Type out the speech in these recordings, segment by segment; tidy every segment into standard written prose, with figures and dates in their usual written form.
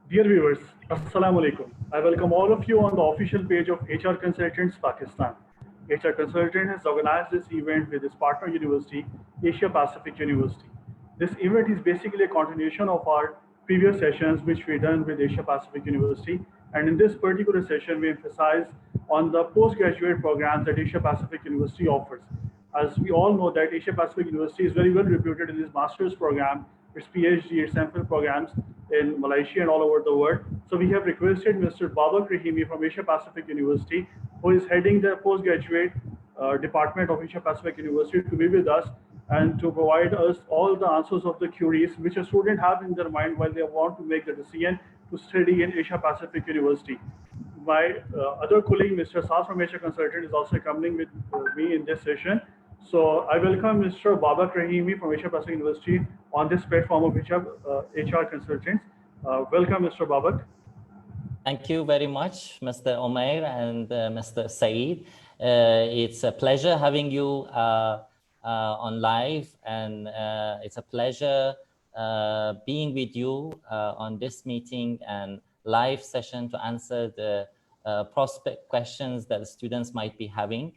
Dear viewers, Assalamu alaikum. I welcome all of you on the official page of HR Consultants Pakistan. HR Consultant has organized this event with its partner university, Asia Pacific University. This event is basically a continuation of our previous sessions which we done with Asia Pacific University. And in this particular session, we emphasize on the postgraduate programs that Asia Pacific University offers. As we all know that Asia Pacific University is very well reputed in its master's program, its PhD, its MPhil programs in Malaysia and all over the world. So we have requested Mr. Babak Rahimi from Asia Pacific University, who is heading the postgraduate department of Asia Pacific University, to be with us and to provide us all the answers of the queries which a student have in their mind while they want to make the decision to study in Asia Pacific University. My other colleague, Mr. Saad from Asia Consultant, is also accompanying with me in this session. So I welcome Mr. Babak Rahimi from Asia Pacific University on this platform of HR Consultants. Welcome, Mr. Babak. Thank you very much, Mr. Omair and Mr. Saeed. It's a pleasure having you on live, and it's a pleasure being with you on this meeting and live session to answer the prospect questions that the students might be having.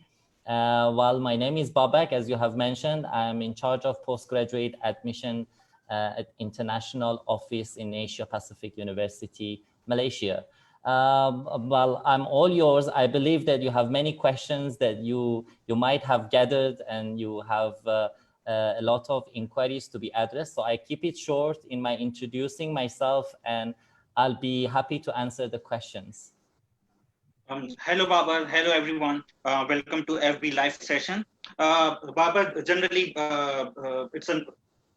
While my name is Babak, as you have mentioned, I'm in charge of postgraduate admission at International Office in Asia Pacific University, Malaysia. Well, I'm all yours. I believe that you have many questions that you might have gathered, and you have a lot of inquiries to be addressed. So I keep it short in my introducing myself, and I'll be happy to answer the questions. Hello, Baba. Hello, everyone. Welcome to FB live session. Baba, generally, it's a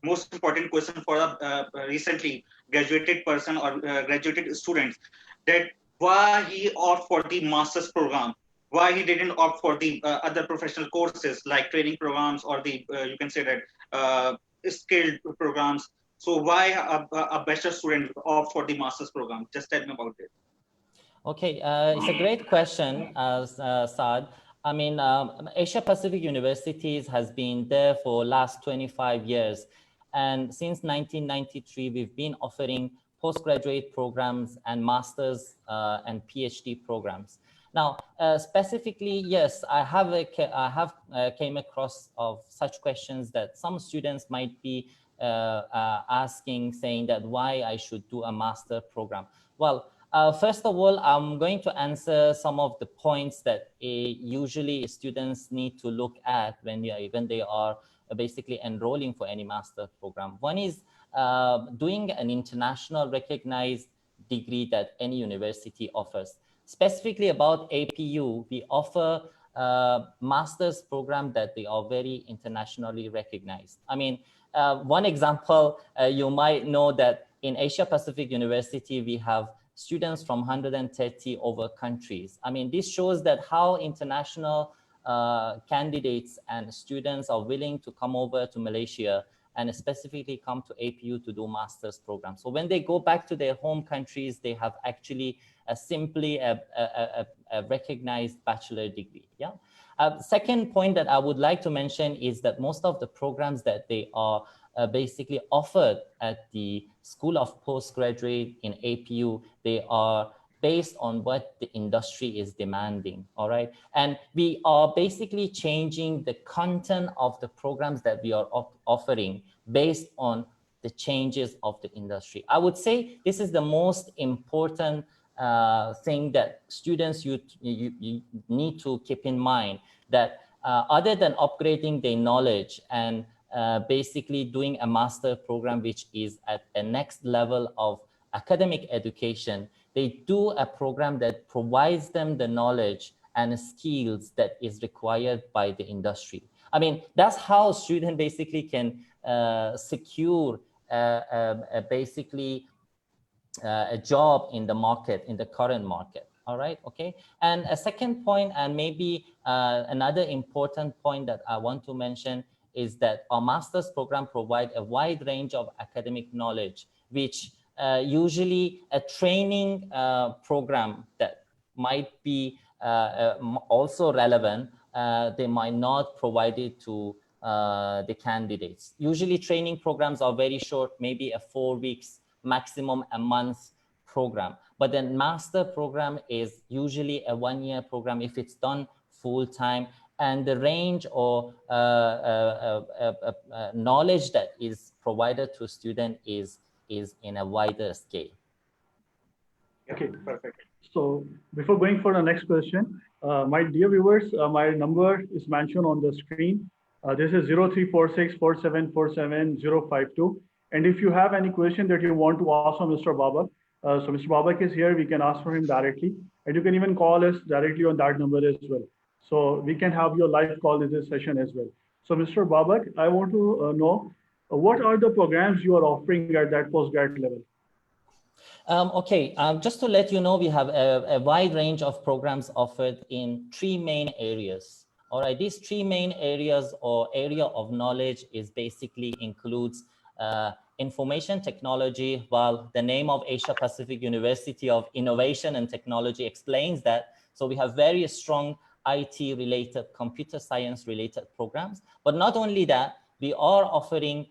most important question for a recently graduated person or graduated students, that why he opt for the master's program, why he didn't opt for the other professional courses like training programs or the you can say that skilled programs. So why a bachelor student opt for the master's program? Just tell me about it. Okay, it's a great question, Saad. I mean, Asia Pacific Universities has been there for last 25 years. And since 1993, we've been offering postgraduate programs and master's and PhD programs. Now, specifically, yes, I have came across of such questions that some students might be asking, saying that why I should do a master program. Well, first of all, I'm going to answer some of the points that usually students need to look at when they are basically enrolling for any master program. One is doing an international recognized degree that any university offers. Specifically about APU, we offer master's program that they are very internationally recognized. I mean, one example, you might know that in Asia Pacific University, we have students from 130 over countries. I mean, this shows that how international candidates and students are willing to come over to Malaysia and specifically come to APU to do master's programs. So when they go back to their home countries, they have actually simply a recognized bachelor degree. Yeah. Second point that I would like to mention is that most of the programs that they are basically offered at the School of Postgraduate in APU, they are based on what the industry is demanding, all right? And we are basically changing the content of the programs that we are offering based on the changes of the industry. I would say this is the most important thing that students you need to keep in mind, that other than upgrading their knowledge and basically doing a master program, which is at a next level of academic education, they do a program that provides them the knowledge and skills that is required by the industry. I mean, that's how students basically can secure basically a job in the market, in the current market. All right, okay. And a second point, and maybe another important point that I want to mention, is that our master's program provide a wide range of academic knowledge, which usually a training program that might be also relevant, they might not provide it to the candidates. Usually training programs are very short, maybe 4 weeks, maximum a month program. But the master program is usually a 1-year program if it's done full time, and the range or knowledge that is provided to student is in a wider scale. Okay, perfect. So before going for the next question, my dear viewers, my number is mentioned on the screen. This is 034647477052. And if you have any question that you want to ask from Mr. Babak, so Mr. Babak is here, we can ask for him directly. And you can even call us directly on that number as well. So we can have your live call in this session as well. So Mr. Babak, I want to know what are the programs you are offering at that postgrad level? Okay, just to let you know, we have a wide range of programs offered in 3 main areas. All right, these 3 main areas or area of knowledge is basically includes information technology. Well, the name of Asia Pacific University of Innovation and Technology explains that. So we have very strong IT related, computer science related programs. But not only that, we are offering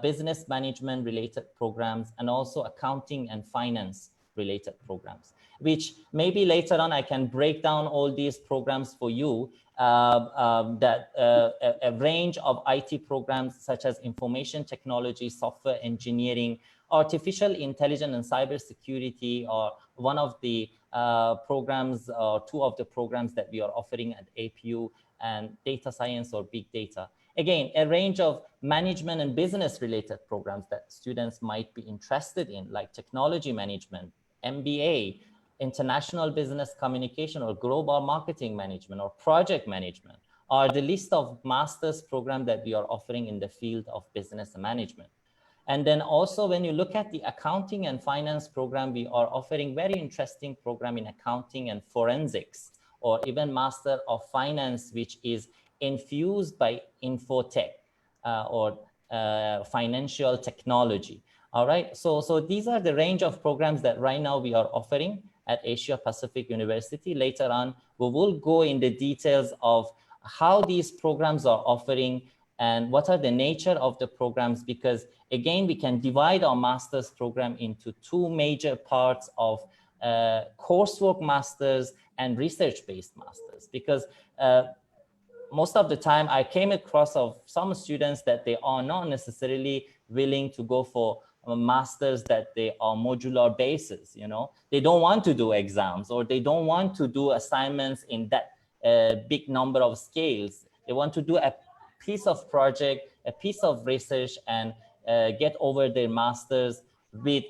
business management related programs and also accounting and finance related programs, which maybe later on I can break down all these programs for you. A range of IT programs such as information technology, software engineering, artificial intelligence and cybersecurity are one of the programs or 2 of the programs that we are offering at APU, and data science or big data. Again, a range of management and business related programs that students might be interested in, like technology management, MBA, international business communication or global marketing management or project management are the list of master's programs that we are offering in the field of business management. And then also when you look at the accounting and finance program, we are offering very interesting program in accounting and forensics, or even master of finance, which is infused by infotech or financial technology. All right, so these are the range of programs that right now we are offering at Asia Pacific University. Later on, we will go in the details of how these programs are offering and what are the nature of the programs, because again, we can divide our master's program into 2 major parts of coursework masters and research-based masters, because most of the time I came across of some students that they are not necessarily willing to go for masters that they are modular basis. You know, they don't want to do exams, or they don't want to do assignments in that big number of scales. They want to do a piece of project, a piece of research, and get over their masters with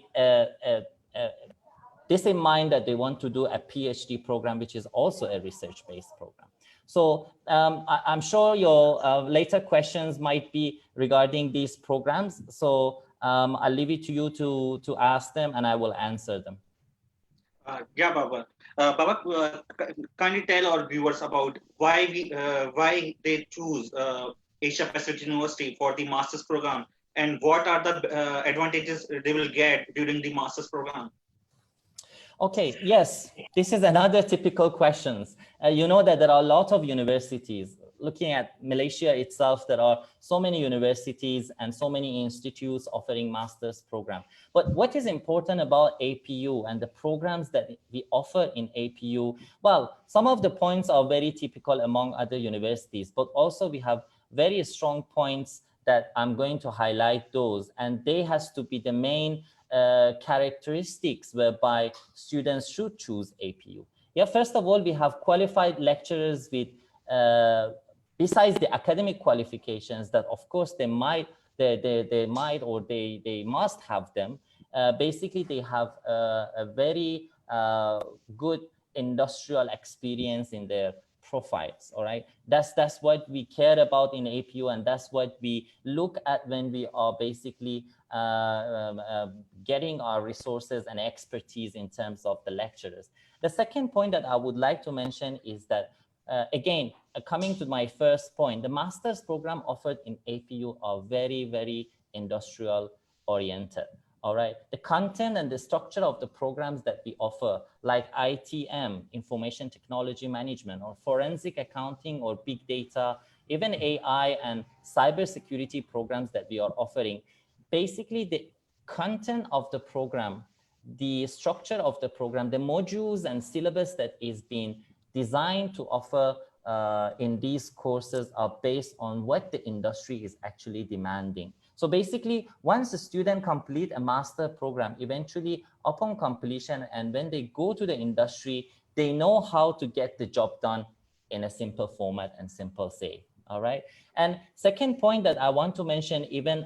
this in mind, that they want to do a PhD program, which is also a research-based program. So I'm sure your later questions might be regarding these programs. So I'll leave it to you to ask them, and I will answer them. Yeah, Babak. Babak, can you tell our viewers about why they choose Asia Pacific University for the master's program, and what are the advantages they will get during the master's program? Okay, yes, this is another typical questions. You know that there are a lot of universities. Looking at Malaysia itself, there are so many universities and so many institutes offering master's program. But what is important about APU and the programs that we offer in APU? Well, some of the points are very typical among other universities, but also we have very strong points that I'm going to highlight those, and they has to be the main characteristics whereby students should choose APU. Yeah, first of all, we have qualified lecturers with, besides the academic qualifications that of course they must have them. Basically, they have a very good industrial experience in their profiles. All right, that's what we care about in APU, and that's what we look at when we are basically getting our resources and expertise in terms of the lecturers. The second point that I would like to mention is that again, coming to my first point, the master's program offered in APU are very, very industrial oriented. All right, the content and the structure of the programs that we offer, like ITM, information technology management, or forensic accounting, or big data, even AI and cybersecurity programs that we are offering, basically the content of the program the structure of the program, the modules and syllabus that is being designed to offer in these courses are based on what the industry is actually demanding. So basically, once a student complete a master program, eventually upon completion and when they go to the industry, they know how to get the job done in a simple format and simple say. All right. And second point that I want to mention, even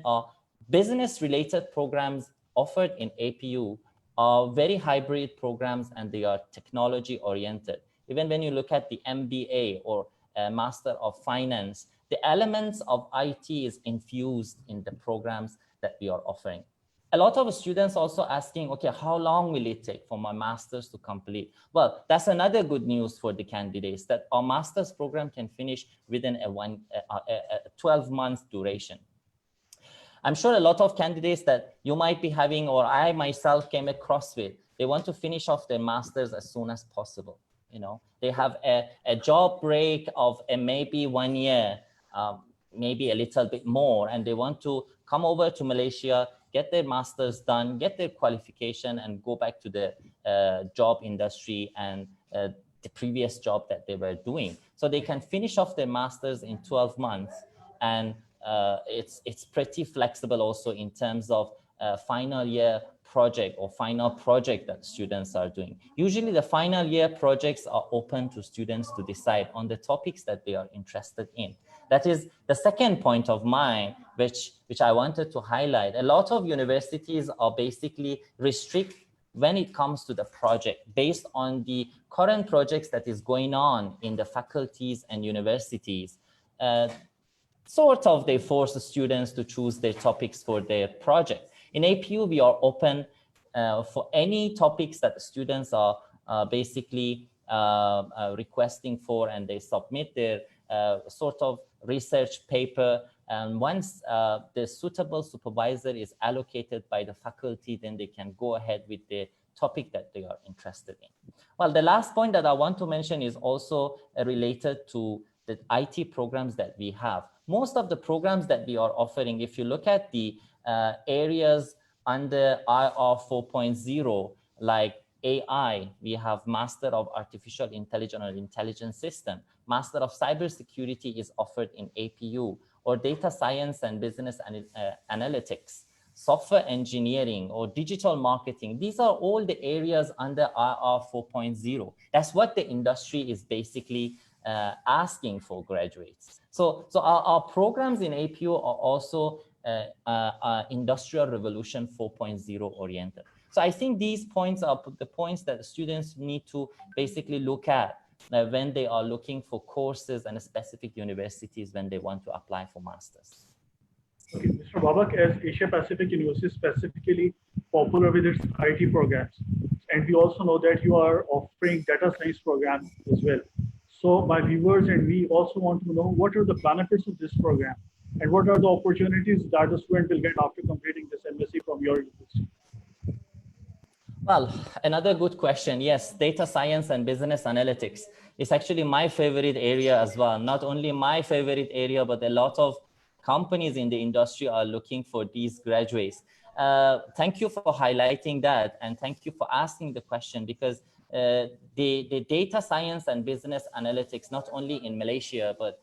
business related programs offered in APU are very hybrid programs and they are technology oriented. Even when you look at the MBA or Master of Finance, the elements of IT is infused in the programs that we are offering. A lot of students also asking, okay, how long will it take for my master's to complete? Well, that's another good news for the candidates, that our master's program can finish within a 12-month duration. I'm sure a lot of candidates that you might be having, or I myself came across with, they want to finish off their master's as soon as possible. You know, they have a job break of maybe 1 year, maybe a little bit more, and they want to come over to Malaysia, get their master's done, get their qualification, and go back to the job industry and the previous job that they were doing. So they can finish off their master's in 12 months, and it's pretty flexible also in terms of final year project or final project that students are doing. Usually the final year projects are open to students to decide on the topics that they are interested in. That is the second point of mine, which I wanted to highlight. A lot of universities are basically restrict when it comes to the project based on the current projects that is going on in the faculties and universities. Sort of they force the students to choose their topics for their project. In APU, we are open for any topics that the students are basically requesting for, and they submit their sort of research paper. And once the suitable supervisor is allocated by the faculty, then they can go ahead with the topic that they are interested in. Well, the last point that I want to mention is also related to the IT programs that we have. Most of the programs that we are offering, if you look at the areas under IR 4.0, like AI, we have Master of Artificial Intelligence or Intelligence System. Master of Cybersecurity is offered in APU, or Data Science and Business Analytics, Software Engineering, or Digital Marketing. These are all the areas under IR 4.0. That's what the industry is basically asking for graduates. So our programs in APU are also Industrial Revolution 4.0 oriented. So I think these points are the points that students need to basically look at when they are looking for courses and specific universities when they want to apply for masters. Okay, Mr. Babak, as Asia Pacific University is specifically popular with its IT programs, and we also know that you are offering data science programs as well. So my viewers and we also want to know what are the benefits of this program and what are the opportunities that the student will get after completing this MSc from your university? Well, another good question. Yes, data science and business analytics is actually my favorite area as well. Not only my favorite area, but a lot of companies in the industry are looking for these graduates. Thank you for highlighting that, and thank you for asking the question, because the data science and business analytics, not only in Malaysia, but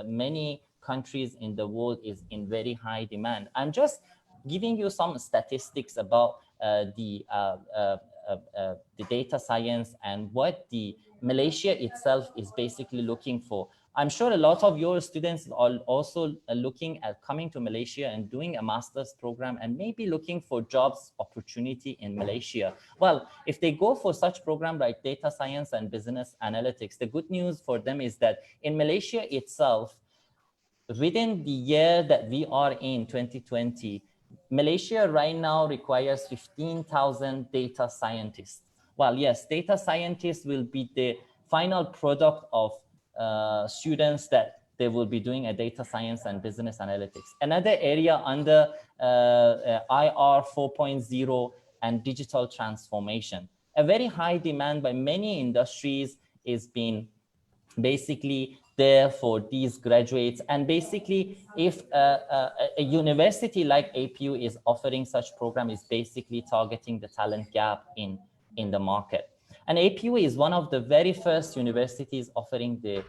many countries in the world, is in very high demand. I'm just giving you some statistics about the data science and what the Malaysia itself is basically looking for. I'm sure a lot of your students are also looking at coming to Malaysia and doing a master's program and maybe looking for jobs opportunity in Malaysia. Well, if they go for such program like data science and business analytics, the good news for them is that in Malaysia itself, within the year that we are in, 2020, Malaysia right now requires 15,000 data scientists. Well, yes, data scientists will be the final product of students that they will be doing a data science and business analytics. Another area under IR 4.0 and digital transformation. A very high demand by many industries is being basically there for these graduates. And basically, if a university like APU is offering such program, is basically targeting the talent gap in the market. And APU is one of the very first universities offering the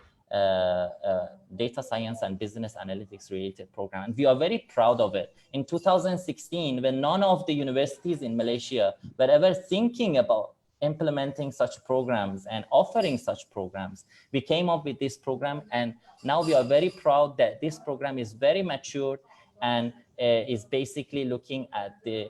data science and business analytics related program. And we are very proud of it. In 2016, when none of the universities in Malaysia were ever thinking about implementing such programs and offering such programs, we came up with this program. And now we are very proud that this program is very mature and is basically looking at the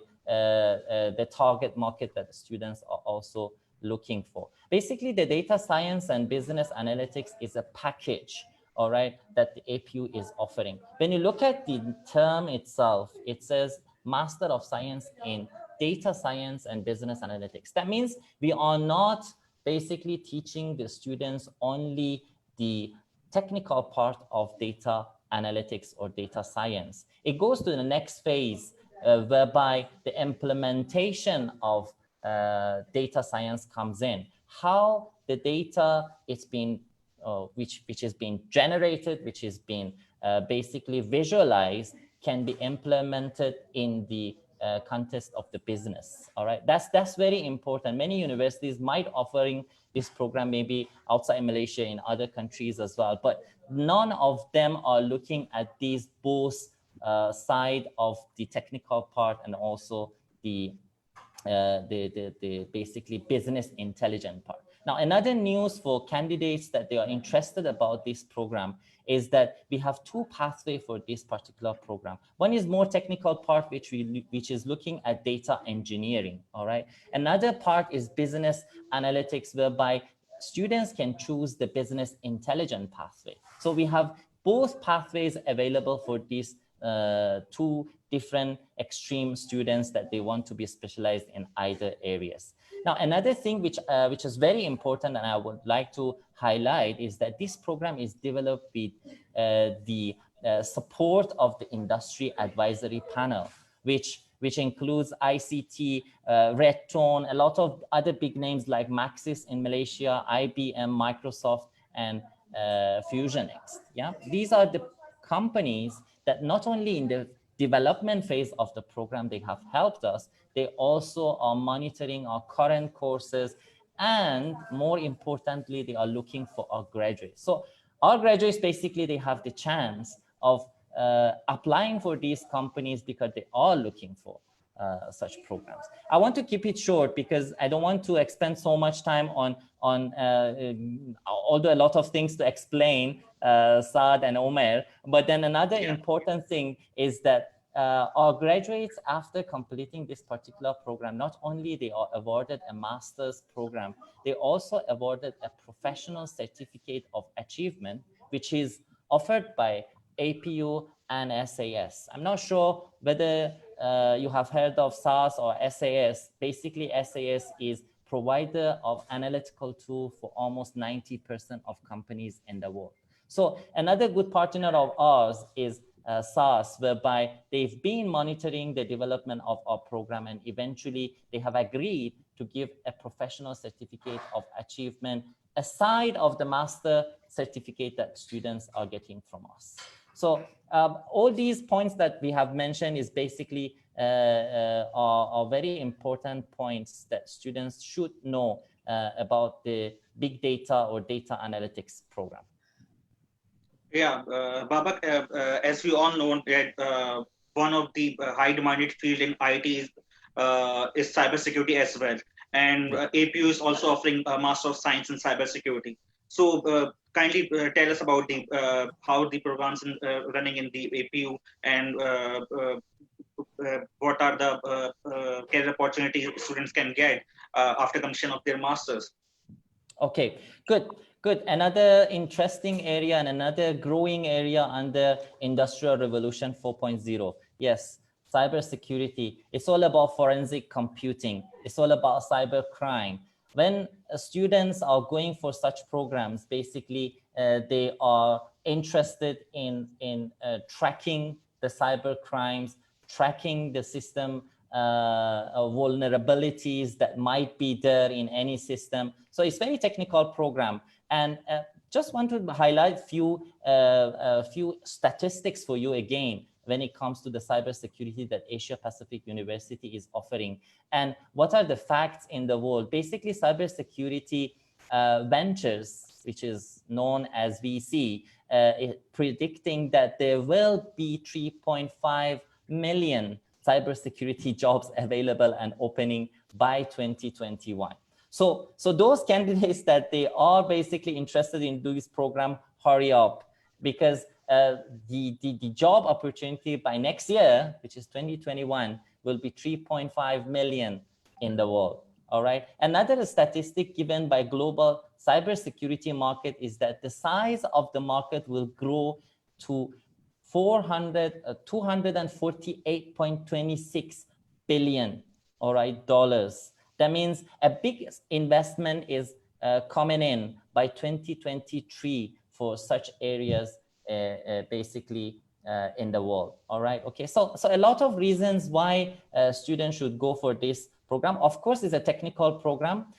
target market that the students are also looking for. Basically, the data science and business analytics is a package, all right, that the APU is offering. When you look at the term itself, it says Master of Science in Data Science and Business Analytics. That means we are not basically teaching the students only the technical part of data analytics or data science. It goes to the next phase, whereby the implementation of data science comes in. How the data is being, which is being generated, which is being basically visualized, can be implemented in the context of the business. All right, that's very important. Many universities might offering this program maybe outside Malaysia, in other countries as well, but none of them are looking at these both side of the technical part and also the basically business intelligence part. Now, another news for candidates that they are interested about this program is that we have two pathways for this particular program. One is more technical part, which is looking at data engineering, all right? Another part is business analytics, whereby students can choose the business intelligence pathway. So we have both pathways available for these two different extreme students that they want to be specialized in either areas. Now, another thing which is very important and I would like to highlight is that this program is developed with the support of the industry advisory panel, which includes ICT, Redtone, a lot of other big names like Maxis in Malaysia, IBM, Microsoft, and FusionX. Yeah, these are the companies that not only in the development phase of the program they have helped us, they also are monitoring our current courses, and more importantly, they are looking for our graduates. So our graduates, basically, they have the chance of applying for these companies because they are looking for such programs. I want to keep it short because I don't want to expend so much time on although a lot of things to explain, Saad and Omer. But then another important thing is that our graduates, after completing this particular program, not only they are awarded a master's program, they also awarded a professional certificate of achievement, which is offered by APU and SAS. I'm not sure whether you have heard of SAS or SAS. Basically, SAS is provider of analytical tool for almost 90% of companies in the world. So another good partner of ours is SAS, whereby they've been monitoring the development of our program, and eventually they have agreed to give a professional certificate of achievement aside of the master certificate that students are getting from us. So all these points that we have mentioned is basically are very important points that students should know about the big data or data analytics program. Yeah, Babak, as we all know, one of the high demanded field in IT is cybersecurity as well. And APU is also offering a Master of Science in Cybersecurity. So kindly tell us about the how the programs running in the APU, and what are the career opportunities students can get after completion of their masters. Okay, good. Another interesting area and another growing area under Industrial Revolution 4.0. Yes, cybersecurity. It's all about forensic computing. It's all about cybercrime. When students are going for such programs, basically they are interested in tracking the cyber crimes, tracking the system vulnerabilities that might be there in any system. So it's very technical program. And Just want to highlight a few statistics for you again when it comes to the cybersecurity that Asia Pacific University is offering. And what are the facts in the world? Basically, cybersecurity ventures, which is known as VC, predicting that there will be 3.5 million cybersecurity jobs available and opening by 2021. So those candidates that they are basically interested in doing this program, hurry up, because the job opportunity by next year, which is 2021, will be 3.5 million in the world. All right. Another statistic given by global cybersecurity market is that the size of the market will grow to 248.26 billion, all right, dollars. That means a big investment is coming in by 2023 for such areas basically in the world. All right. Okay. So a lot of reasons why students should go for this program. Of course, it's a technical program,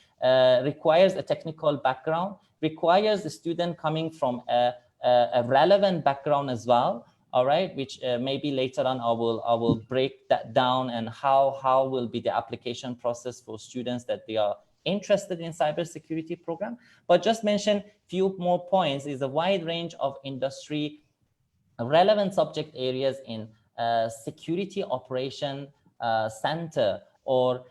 requires a technical background, requires the student coming from a relevant background as well. All right, which maybe later on I will break that down, and how will be the application process for students that they are interested in cybersecurity program. But just mention few more points. Is a wide range of industry relevant subject areas in security operation center, or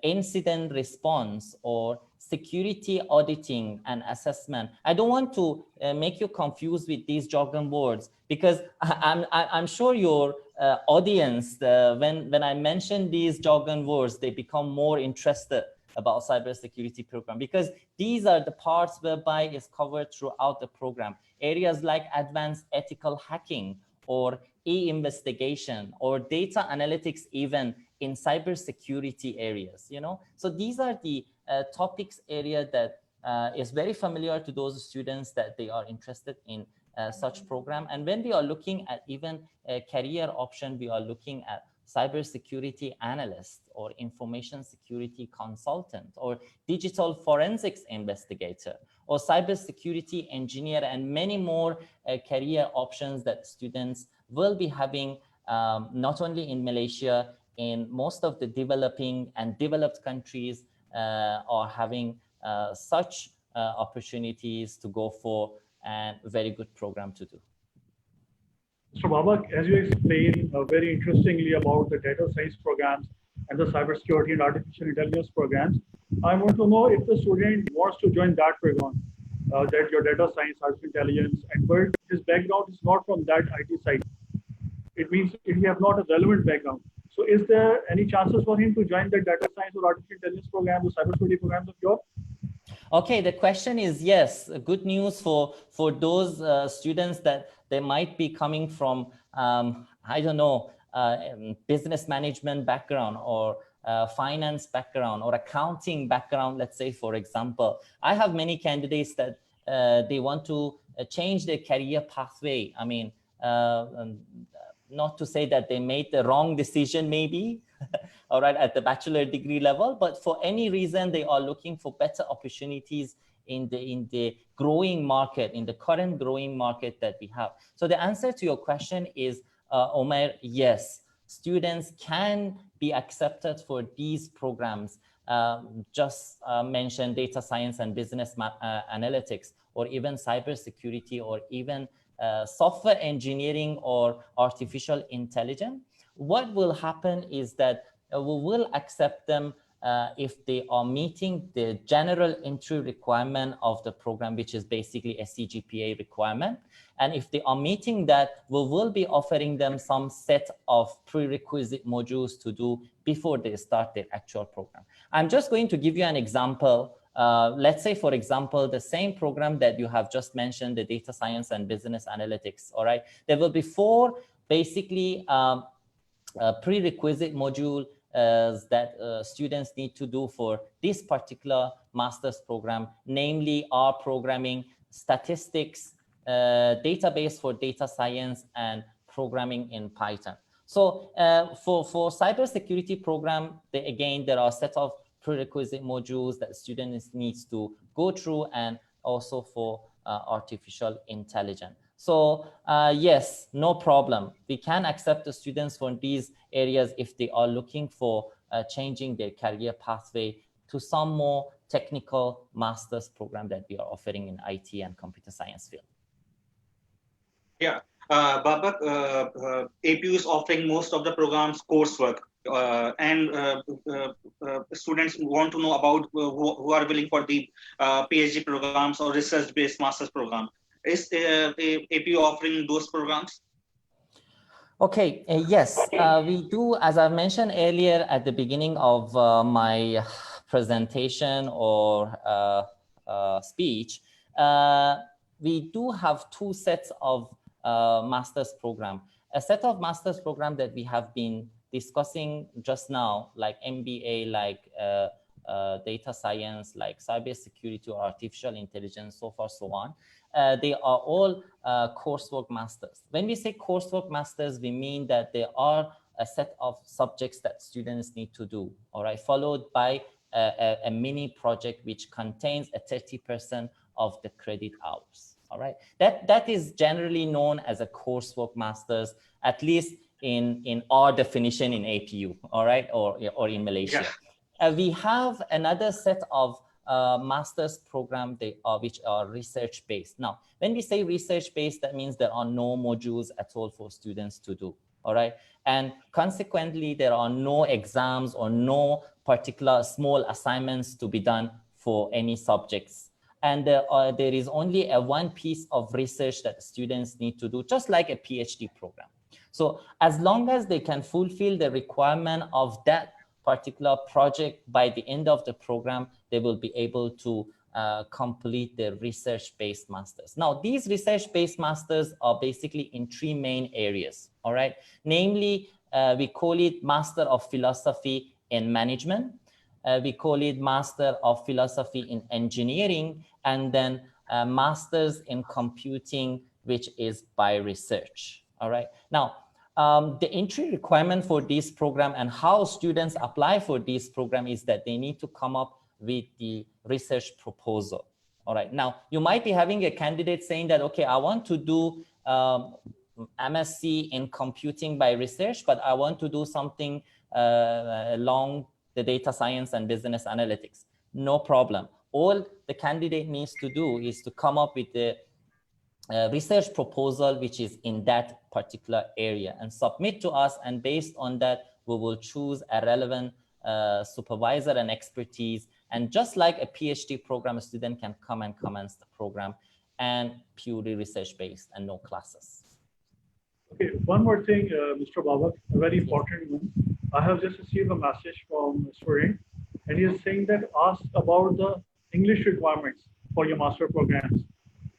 incident response, or security auditing and assessment. I don't want to make you confused with these jargon words, because I'm sure your audience, when I mention these jargon words, they become more interested about cybersecurity program, because these are the parts whereby is covered throughout the program. Areas like advanced ethical hacking, or e-investigation, or data analytics, even in cybersecurity areas, you know. So these are the topics area that is very familiar to those students that they are interested in such program. And when we are looking at even a career option, we are looking at cybersecurity analyst, or information security consultant, or digital forensics investigator, or cybersecurity engineer, and many more career options that students will be having, not only in Malaysia, in most of the developing and developed countries are having such opportunities to go for, and a very good program to do. Mr. Babak, as you explained very interestingly about the data science programs and the cybersecurity and artificial intelligence programs, I want to know if the student wants to join that program, that your data science, artificial intelligence, and but his background is not from that IT side. It means if we have not a relevant background. So is there any chances for him to join the data science or artificial intelligence program, the cybersecurity programs of yours? Okay, the question is yes. Good news for those students that they might be coming from, I don't know, business management background, or finance background, or accounting background, let's say, for example. I have many candidates that they want to change their career pathway. I mean, not to say that they made the wrong decision maybe, all right, at the bachelor degree level, but for any reason they are looking for better opportunities in the growing market, in the current growing market that we have. So the answer to your question is, Omer, yes, students can be accepted for these programs. Just mention data science and business analytics, or even cybersecurity, or even software engineering or artificial intelligence. What will happen is that we will accept them if they are meeting the general entry requirement of the program, which is basically a CGPA requirement. And if they are meeting that, we will be offering them some set of prerequisite modules to do before they start their actual program. I'm just going to give you an example. Let's say, for example, the same program that you have just mentioned, the data science and business analytics, all right? There will be 4 basically prerequisite module that students need to do for this particular master's program, namely R programming, statistics, database for data science, and programming in Python. So for cybersecurity program, again, there are a set of prerequisite modules that students needs to go through, and also for artificial intelligence. So yes, no problem. We can accept the students from these areas if they are looking for changing their career pathway to some more technical master's program that we are offering in IT and computer science field. Yeah, Babak, APU is offering most of the programs coursework, and students want to know about who are willing for the PhD programs or research-based master's program. Is APU offering those programs? Okay, yes, we do, as I mentioned earlier at the beginning of my presentation or speech, we do have two sets of master's program. A set of master's program that we have been discussing just now, like MBA, like data science, like cybersecurity or artificial intelligence, so far, so on. They are all coursework masters. When we say coursework masters, we mean that there are a set of subjects that students need to do, all right, followed by a mini project which contains a 30% of the credit hours, all right? That is generally known as a coursework masters, at least in our definition in APU, all right, or in Malaysia. Yeah. We have another set of master's program which are research-based. Now, when we say research-based, that means there are no modules at all for students to do, all right? And consequently, there are no exams or no particular small assignments to be done for any subjects. And there is only one piece of research that students need to do, just like a PhD program. So as long as they can fulfill the requirement of that particular project by the end of the program, they will be able to complete their research-based masters. Now, these research-based masters are basically in three main areas, all right? Namely, we call it Master of Philosophy in Management. We call it Master of Philosophy in Engineering, and then Masters in Computing, which is by research, all right? Now, the entry requirement for this program and how students apply for this program is that they need to come up with the research proposal. All right. Now, you might be having a candidate saying that, okay, I want to do MSc in computing by research, but I want to do something along the data science and business analytics. No problem. All the candidate needs to do is to come up with the research proposal which is in that particular area and submit to us, and based on that we will choose a relevant supervisor and expertise, and just like a PhD program, a student can come and commence the program, and purely research based and no classes. Okay, one more thing, Mr. Babak, a very important one. I have just received a message from a student, and he is saying that ask about the English requirements for your master programs.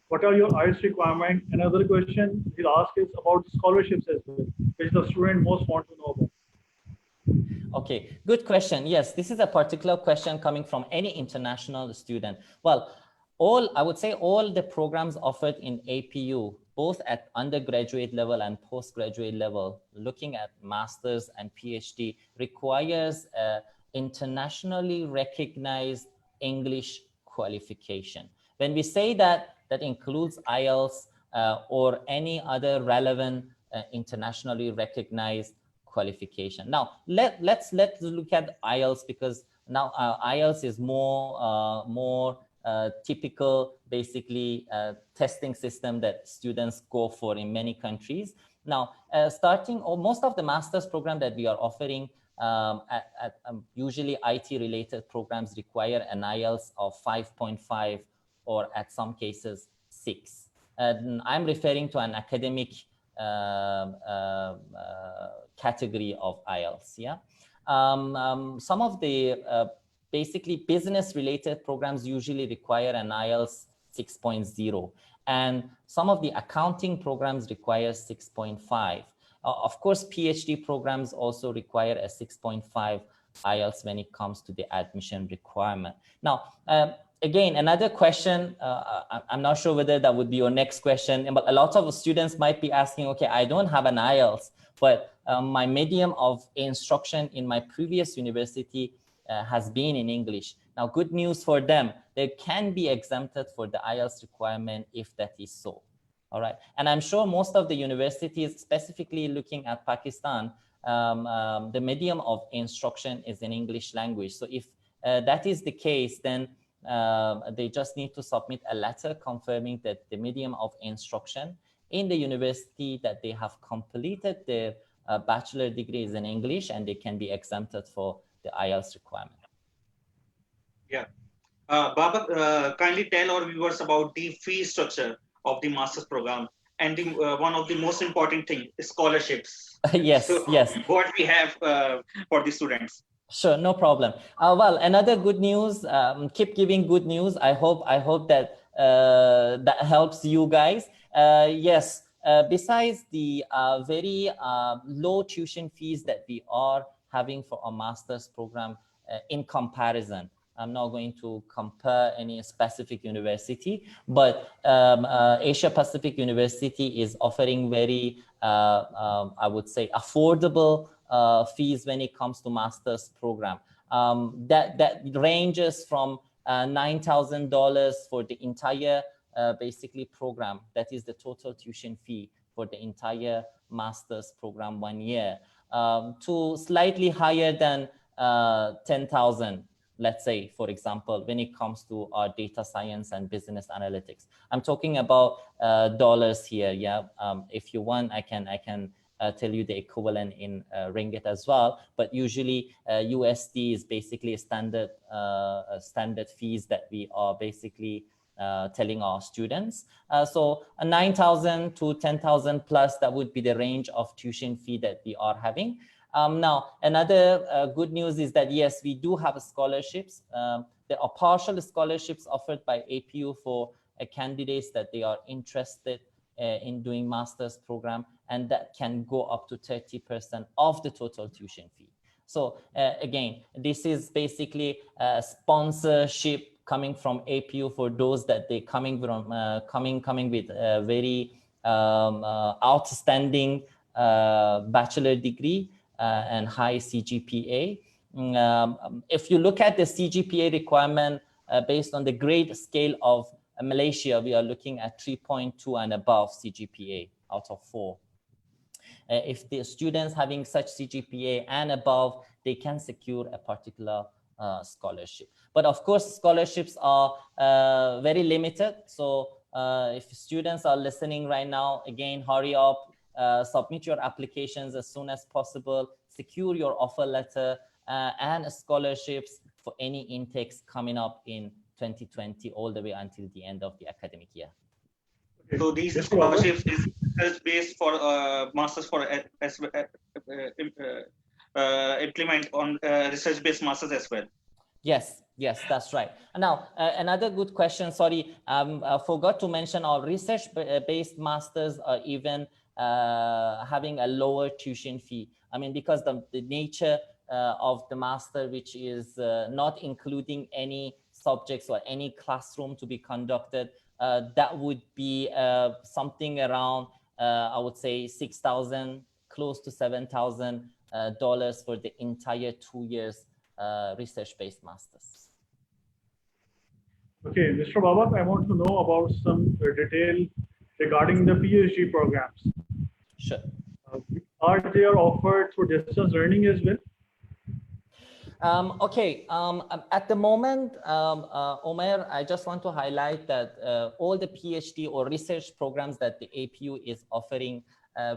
What are your IELTS requirements? Another question he'll ask is about scholarships as well, which the student most want to know about. Okay, good question. Yes, this is a particular question coming from any international student. Well, I would say all the programs offered in APU, both at undergraduate level and postgraduate level, looking at master's and PhD, requires internationally recognized English qualification. When we say that, that includes IELTS or any other relevant internationally recognized qualification. Now, let's look at IELTS, because now IELTS is more typical, basically testing system that students go for in many countries. Now, most of the master's program that we are offering usually IT-related programs require an IELTS of 5.5 or at some cases 6. I'm referring to an academic category of IELTS. Yeah, some of the basically business-related programs usually require an IELTS 6.0, and some of the accounting programs require 6.5. Of course, PhD programs also require a 6.5 IELTS when it comes to the admission requirement. Now, again, another question, I'm not sure whether that would be your next question, but a lot of students might be asking, okay, I don't have an IELTS, but my medium of instruction in my previous university has been in English. Now, good news for them, they can be exempted for the IELTS requirement if that is so. All right. And I'm sure most of the universities, specifically looking at Pakistan, the medium of instruction is in English language. So if that is the case, then they just need to submit a letter confirming that the medium of instruction in the university that they have completed their bachelor degree is in English, and they can be exempted for the IELTS requirement. Yeah. Baba, kindly tell our viewers about the fee structure of the master's program and the, one of the most important thing, scholarships. Yes, so yes. What we have for the students. Sure, no problem. Well, another good news. Keep giving good news. I hope that that helps you guys. Yes. Besides the very low tuition fees that we are having for a master's program, in comparison, I'm not going to compare any specific university, but Asia Pacific University is offering very, I would say, affordable fees when it comes to master's program. That ranges from $9,000 for the entire basically program. That is the total tuition fee for the entire master's program 1 year, to slightly higher than 10,000. Let's say, for example, when it comes to our data science and business analytics. I'm talking about dollars here. Yeah. If you want, I can tell you the equivalent in ringgit as well. But usually USD is basically a standard fees that we are basically telling our students. So 9,000 to 10,000 plus, that would be the range of tuition fee that we are having. Now, another good news is that, yes, we do have scholarships. There are partial scholarships offered by APU for candidates that they are interested in doing master's program, and that can go up to 30% of the total tuition fee. So again, this is basically a sponsorship coming from APU for those that they coming from coming with a very outstanding bachelor degree and high CGPA. If you look at the CGPA requirement based on the grade scale of Malaysia, we are looking at 3.2 and above CGPA out of 4. If the students having such CGPA and above, they can secure a particular scholarship. But of course, scholarships are very limited. So if students are listening right now, again, hurry up. Submit your applications as soon as possible, secure your offer letter and scholarships for any intakes coming up in 2020 all the way until the end of the academic year. Okay. So these scholarships is research-based for masters for implement on research-based masters as well. Yes, that's right. Now, another good question, sorry, I forgot to mention our research-based masters are even having a lower tuition fee. I mean, because the nature of the master, which is not including any subjects or any classroom to be conducted, that would be something around, I would say, $6,000, close to $7,000 for the entire 2 years research-based masters. Okay, Mr. Babak, I want to know about some detail regarding the PhD programs. Sure. Are they offered through distance learning as well? Okay, at the moment, Omer, I just want to highlight that all the PhD or research programs that the APU is offering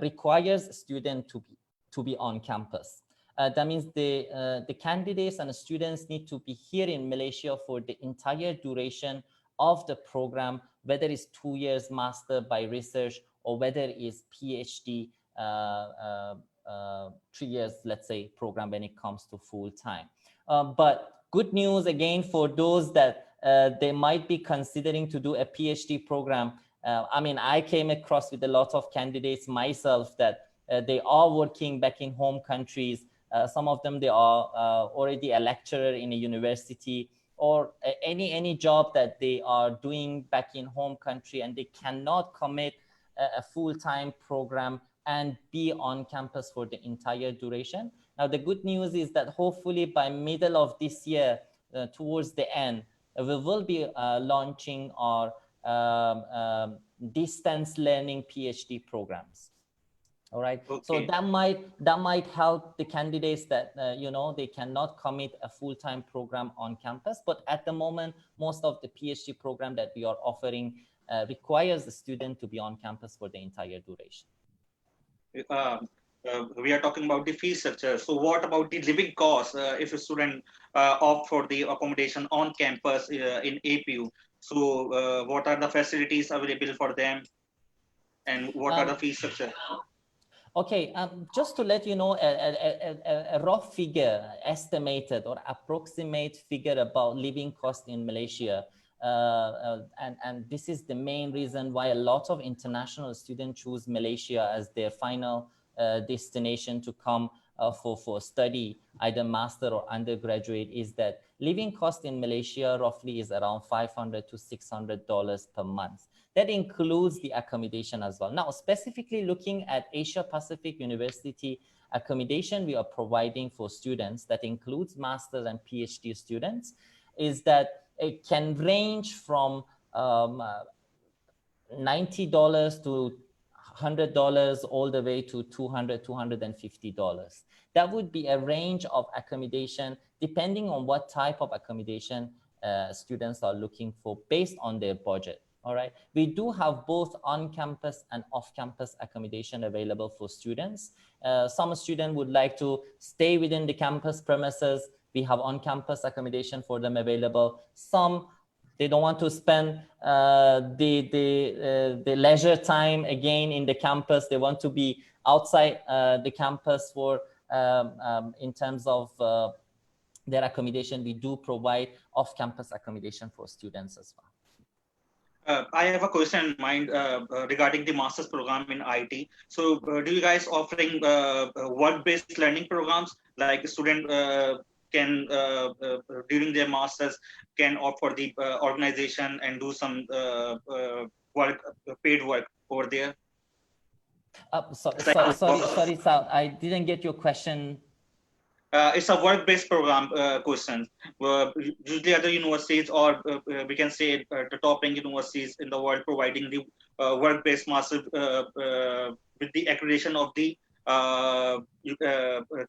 requires students to be on campus. That means the candidates and the students need to be here in Malaysia for the entire duration of the program, whether it's 2 years master by research or whether it's PhD 3 years, let's say, program when it comes to full time. But good news again for those that they might be considering to do a PhD program. I mean, I came across with a lot of candidates myself that they are working back in home countries. Some of them, they are already a lecturer in a university or any job that they are doing back in home country, and they cannot commit a full-time program and be on campus for the entire duration. Now, the good news is that hopefully by middle of this year, towards the end, we will be launching our distance learning PhD programs. All right. Okay. So that might help the candidates that you know, they cannot commit a full-time program on campus. But at the moment, most of the PhD program that we are offering requires the student to be on campus for the entire duration. We are talking about the fee structure. So what about the living costs if a student opt for the accommodation on campus in APU? So what are the facilities available for them, and what are the fee structure? Okay, just to let you know, a rough figure, estimated or approximate figure about living cost in Malaysia. And this is the main reason why a lot of international students choose Malaysia as their final destination to come for study, either master or undergraduate, is that living cost in Malaysia roughly is around $500 to $600 per month. That includes the accommodation as well. Now, specifically looking at Asia Pacific University accommodation we are providing for students, that includes master's and PhD students, is that it can range from $90 to $100 all the way to $200, $250. That would be a range of accommodation depending on what type of accommodation students are looking for based on their budget. All right. We do have both on-campus and off-campus accommodation available for students. Some students would like to stay within the campus premises. We have on-campus accommodation for them available. Some, they don't want to spend the leisure time again in the campus. They want to be outside the campus for in terms of their accommodation. We do provide off-campus accommodation for students as well. I have a question in mind regarding the master's program in IT. So do you guys offering work-based learning programs, like a student can during their master's can opt for the organization and do some work, paid work over there? Sorry, Sal, I didn't get your question. It's a work-based program question. Usually other universities, or we can say the top-ranked universities in the world, providing the work-based master with the accreditation of the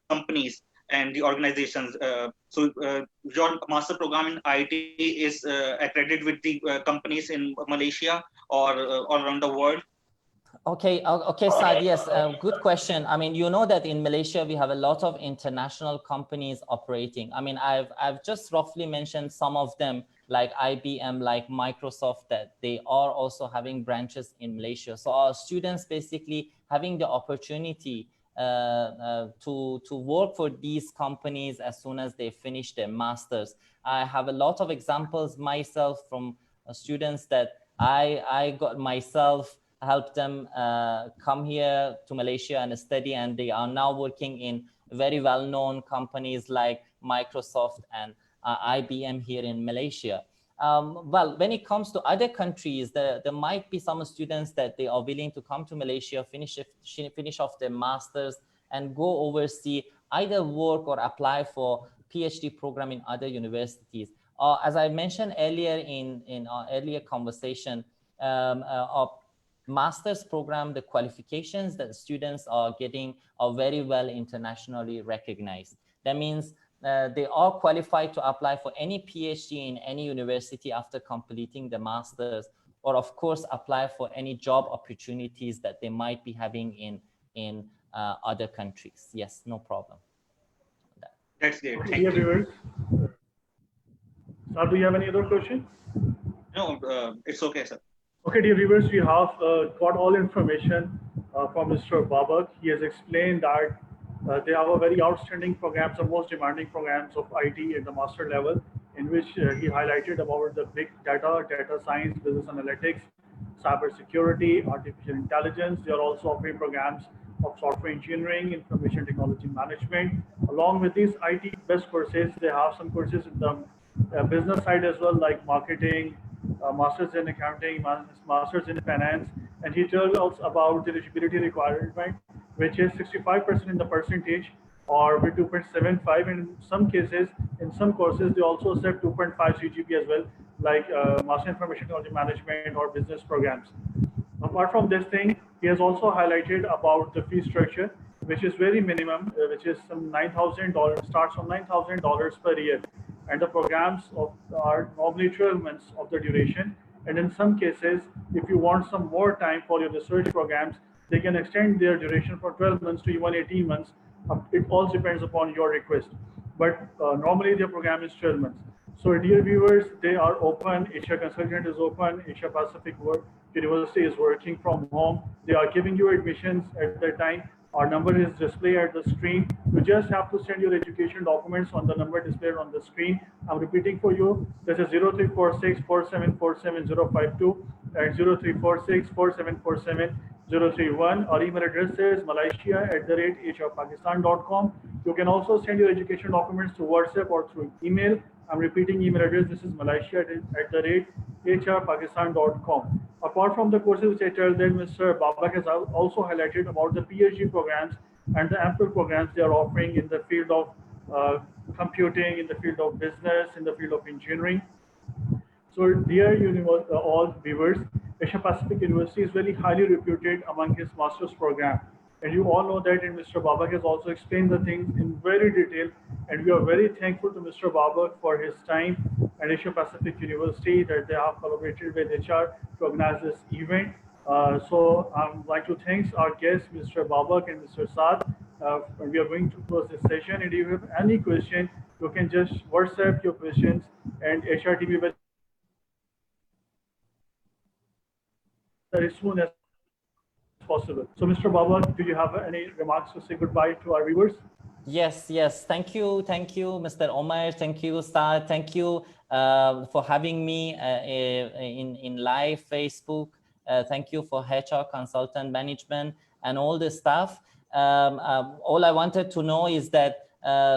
companies and the organizations. So your master program in IT is accredited with the companies in Malaysia or all around the world? Okay, Saad, yes, good question. I mean, you know that in Malaysia, we have a lot of international companies operating. I mean, I've just roughly mentioned some of them, like IBM, like Microsoft, that they are also having branches in Malaysia. So our students basically having the opportunity to work for these companies as soon as they finish their masters. I have a lot of examples myself from students that I got myself, help them come here to Malaysia and study, and they are now working in very well-known companies like Microsoft and IBM here in Malaysia. Well, when it comes to other countries, there might be some students that they are willing to come to Malaysia, finish off their masters and go overseas, either work or apply for PhD program in other universities. As I mentioned earlier in our earlier conversation, our master's program, the qualifications that students are getting are very well internationally recognized. That means they are qualified to apply for any PhD in any university after completing the master's, or of course apply for any job opportunities that they might be having in other countries. Yes, no problem. That's great. Thank you. Viewers. Sir, do you have any other question? No, it's okay, sir. Okay, dear viewers, we have got all information from Mr. Babak. He has explained that they have a very outstanding programs, the most demanding programs of IT at the master level, in which he highlighted about the big data, data science, business analytics, cybersecurity, artificial intelligence. They are also offering programs of software engineering, information technology management. Along with these IT best courses, they have some courses in the business side as well, like marketing, masters in accounting, masters in finance. And he tells us about the eligibility requirement, which is 65% in the percentage or with 2.75, and in some cases, in some courses, they also accept 2.5 CGP as well, like Master Information Technology Management or business programs. Apart from this thing, he has also highlighted about the fee structure, which is very minimum, which is some $9,000, starts from $9,000 per year. And the programs are normally 12 months of the duration. And in some cases, if you want some more time for your research programs, they can extend their duration from 12 months to even 18 months. It all depends upon your request. But normally their program is 12 months. So dear viewers, they are open. Asia Consultant is open. Asia Pacific University is working from home. They are giving you admissions at the time. Our number is displayed at the screen. You just have to send your education documents on the number displayed on the screen. I'm repeating for you. This is 0346 4747 052 and 0346 4747 031. Our email address is malaysia@hrpakistan.com. You can also send your education documents to WhatsApp or through email. I'm repeating email address. This is malaysia@hrpakistan.com. Apart from the courses which I told that Mr. Babak has also highlighted about the PhD programs and the MPhil programs they are offering in the field of computing, in the field of business, in the field of engineering. So dear all viewers, Asia Pacific University is very highly reputed among his master's program. And you all know that, and Mr. Babak has also explained the things in very detail. And we are very thankful to Mr. Babak for his time and Asia Pacific University that they have collaborated with HR to organize this event. So I'd like to thank our guests, Mr. Babak and Mr. Saad. We are going to close this session. And if you have any question, you can just WhatsApp your questions and HRTV will as soon as possible. So Mr. Babak, do you have any remarks to say goodbye to our viewers? Yes. Thank you, Mr. Omar. Thank you, Saad. Thank you for having me in live Facebook. Thank you for HR Consultant Management and all the staff. All I wanted to know is that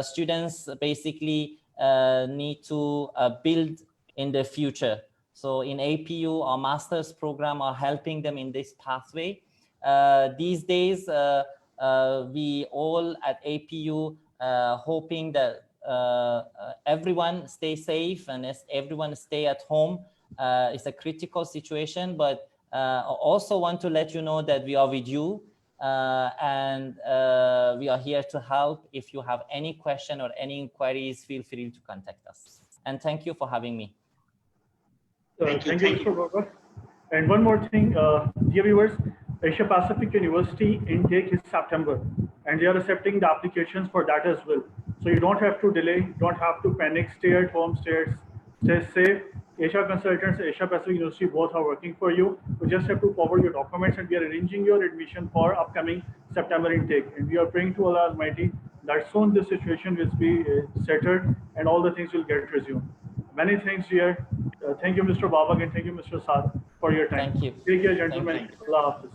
students basically need to build in the future. So in APU, our master's program are helping them in this pathway. These days, we all at APU hoping that everyone stay safe and everyone stay at home. It's a critical situation, but I also want to let you know that we are with you and we are here to help. If you have any question or any inquiries, feel free to contact us. And thank you for having me. Thank you, Mr. Babak. And one more thing, dear viewers, Asia Pacific University intake is September, and they are accepting the applications for that as well. So you don't have to delay, you don't have to panic, stay at home, stay safe. Asia Consultants, Asia Pacific University, both are working for you. You just have to forward your documents, and we are arranging your admission for upcoming September intake. And we are praying to Allah Almighty that soon this situation will be settled and all the things will get resumed. Many thanks here. Thank you, Mr. Babak, and thank you, Mr. Saad, for your time. Thank you. Take care, gentlemen. Allah Hafiz.